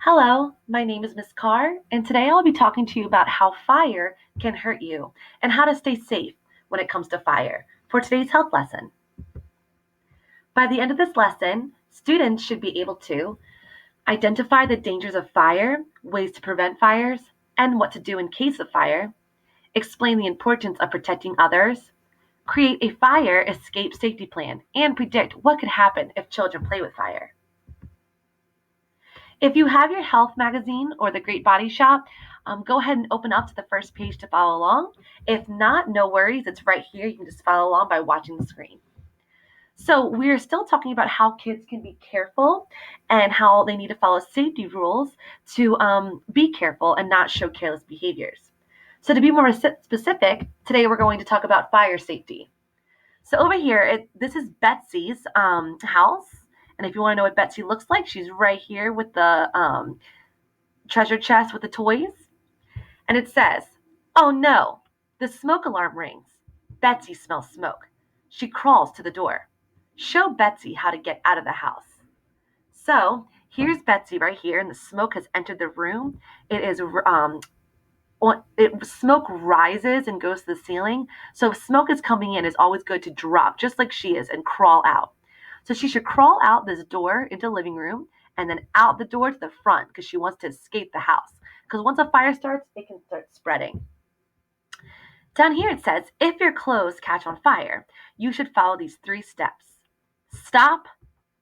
Hello, my name is Miss Carr, and today I'll be talking to you about how fire can hurt you and how to stay safe when it comes to fire for today's health lesson. By the end of this lesson, students should be able to identify the dangers of fire, ways to prevent fires, and what to do in case of fire, explain the importance of protecting others, create a fire escape safety plan, and predict what could happen if children play with fire. If you have your health magazine or the Great Body Shop, go ahead and open up to the first page to follow along. If not, no worries, it's right here. You can just follow along by watching the screen. So, we're still talking about how kids can be careful and how they need to follow safety rules to be careful and not show careless behaviors. So, to be more specific, today we're going to talk about fire safety. So, over here, this is Betsy's house. And if you want to know what Betsy looks like, she's right here with the treasure chest with the toys. And it says, "Oh no, the smoke alarm rings. Betsy smells smoke. She crawls to the door. Show Betsy how to get out of the house." So here's Betsy right here, and the smoke has entered the room. Smoke rises and goes to the ceiling. So if smoke is coming in, it's always good to drop, just like she is, and crawl out. So she should crawl out this door into the living room and then out the door to the front because she wants to escape the house. Because once a fire starts, it can start spreading. Down here it says, if your clothes catch on fire, you should follow these 3 steps. Stop,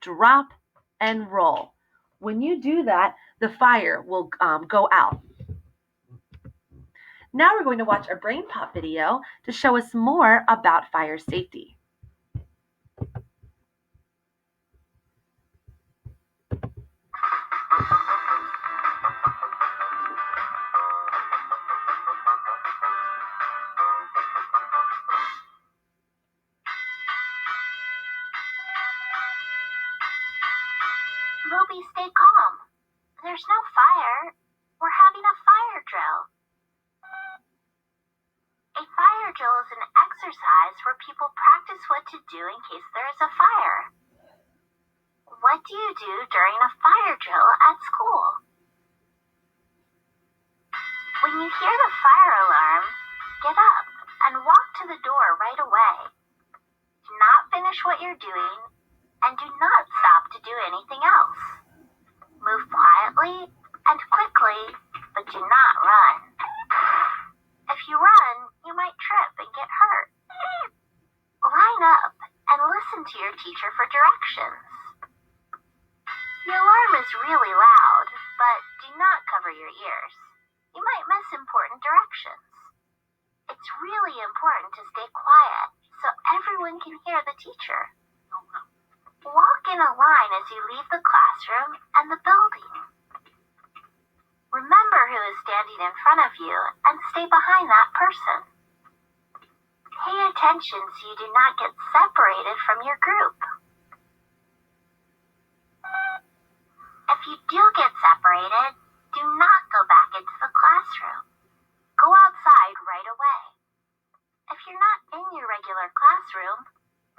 drop, and roll. When you do that, the fire will go out. Now we're going to watch a Brain Pop video to show us more about fire safety. Ruby, stay calm. There's no fire. We're having a fire drill. A fire drill is an exercise where people practice what to do in case there is a fire. What do you do during a fire drill at school? When you hear the fire alarm, get up and walk to the door right away. Do not finish what you're doing and do not stop to do anything else. Move quietly and quickly, but do not run. If you run, you might trip and get hurt. Line up and listen to your teacher for directions. The alarm is really loud, but do not cover your ears. You might miss important directions. It's really important to stay quiet so everyone can hear the teacher. Walk in a line as you leave the classroom and the building. Remember who is standing in front of you and stay behind that person. Pay attention so you do not get separated from your group. If you do get separated, do not go back into the classroom. Go outside right away. If you're not in your regular classroom,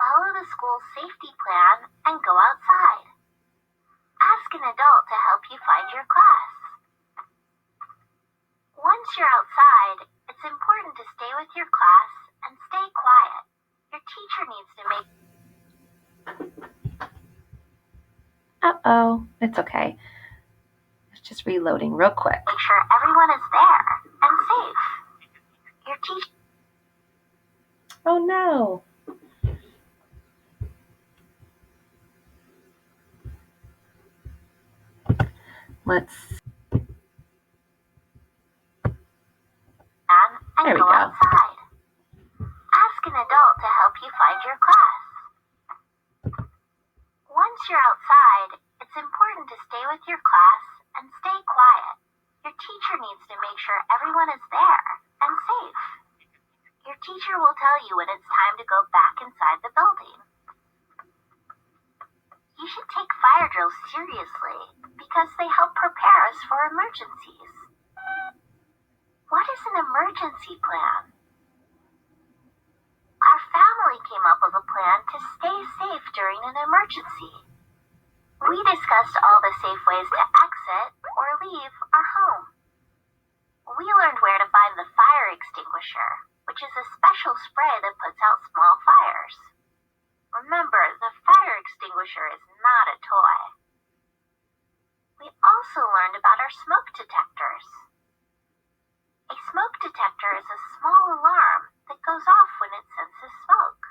follow the school's safety plan and go outside. Ask an adult to help you find your class. Once you're outside, it's important to stay with your class and stay quiet. Your teacher needs to make... Uh-oh, it's okay. It's just reloading real quick. Make sure everyone is there and safe. Your teacher... Oh no. Let's... and There we go go. outside. Ask an adult to help you find your class. Once you're outside, it's important to stay with your class and stay quiet. Your teacher needs to make sure everyone is there and safe. Your teacher will tell you when it's time to go back inside the building. You should take fire drills seriously because they help prepare us for emergencies. What is an emergency plan? Our family came up with a plan to stay safe during an emergency. We discussed all the safe ways to exit or leave our home. We learned where to find the fire extinguisher, which is a special spray that puts out small fires. Remember, the fire extinguisher is not a toy. We also learned about our smoke detectors. A smoke detector is a small alarm that goes off when it senses smoke.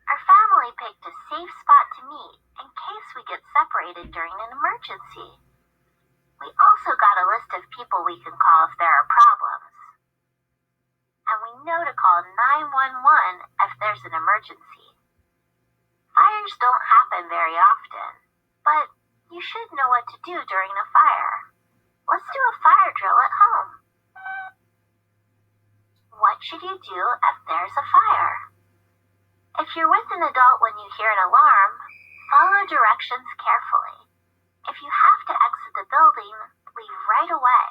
Our family picked a safe spot to meet in case we get separated during an emergency. We also got a list of people we can call if there are problems. And we know to call 911 if there's an emergency. Fires don't happen very often, but you should know what to do during a fire. Let's do a fire drill at home. What should you do if there's a fire? If you're with an adult when you hear an alarm, follow directions carefully. If you have to exit the building, leave right away.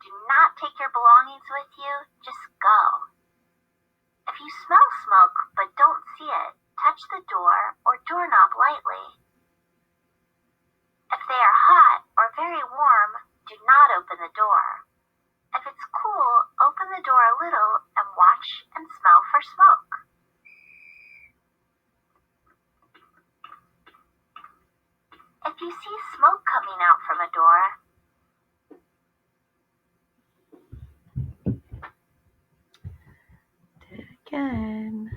Do not take your belongings with you, just go. If you smell smoke but don't see it, touch the door or doorknob lightly. If they are hot or very warm, do not open the door. If it's cool, open the door a little and watch and smell for smoke. If you see smoke coming out from a door, Did it again.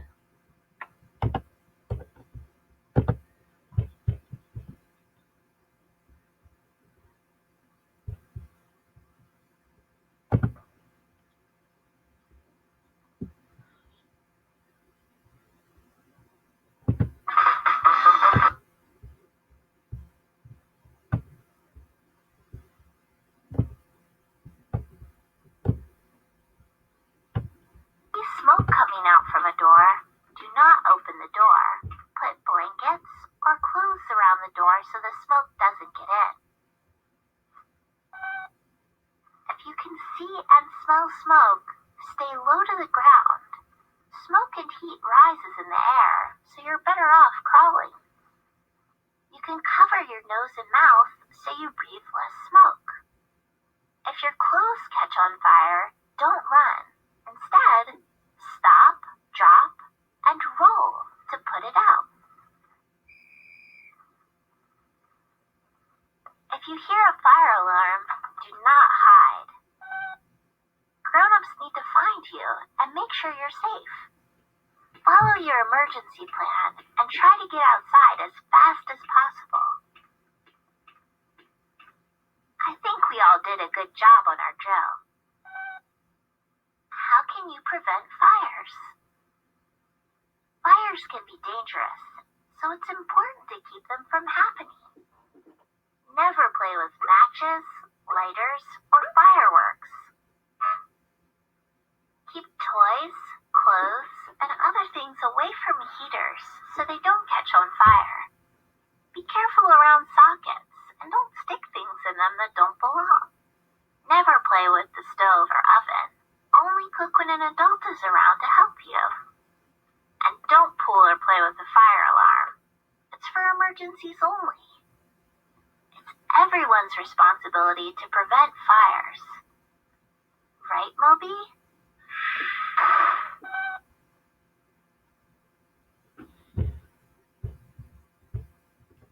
smoke coming out from a door, do not open the door. Put blankets or clothes around the door so the smoke doesn't get in. If you can see and smell smoke, stay low to the ground. Smoke and heat rises in the air, so you're better off crawling. You can cover your nose and mouth so you breathe less smoke. If your clothes catch on fire, don't run. Instead, stop, drop, and roll to put it out. If you hear a fire alarm, do not hide. Grown-ups need to find you and make sure you're safe. Follow your emergency plan and try to get outside as fast as possible. I think we all did a good job on our drill. How can you prevent fires? Fires can be dangerous, so it's important to keep them from happening. Never play with matches, lighters, or fireworks. Keep toys, clothes, and other things away from heaters so they don't catch on fire. Be careful around sockets and don't stick things in them that don't belong. Never play with the stove or oven. Only cook when an adult is around to help you. And don't pull or play with the fire alarm. It's for emergencies only. It's everyone's responsibility to prevent fires. Right, Moby?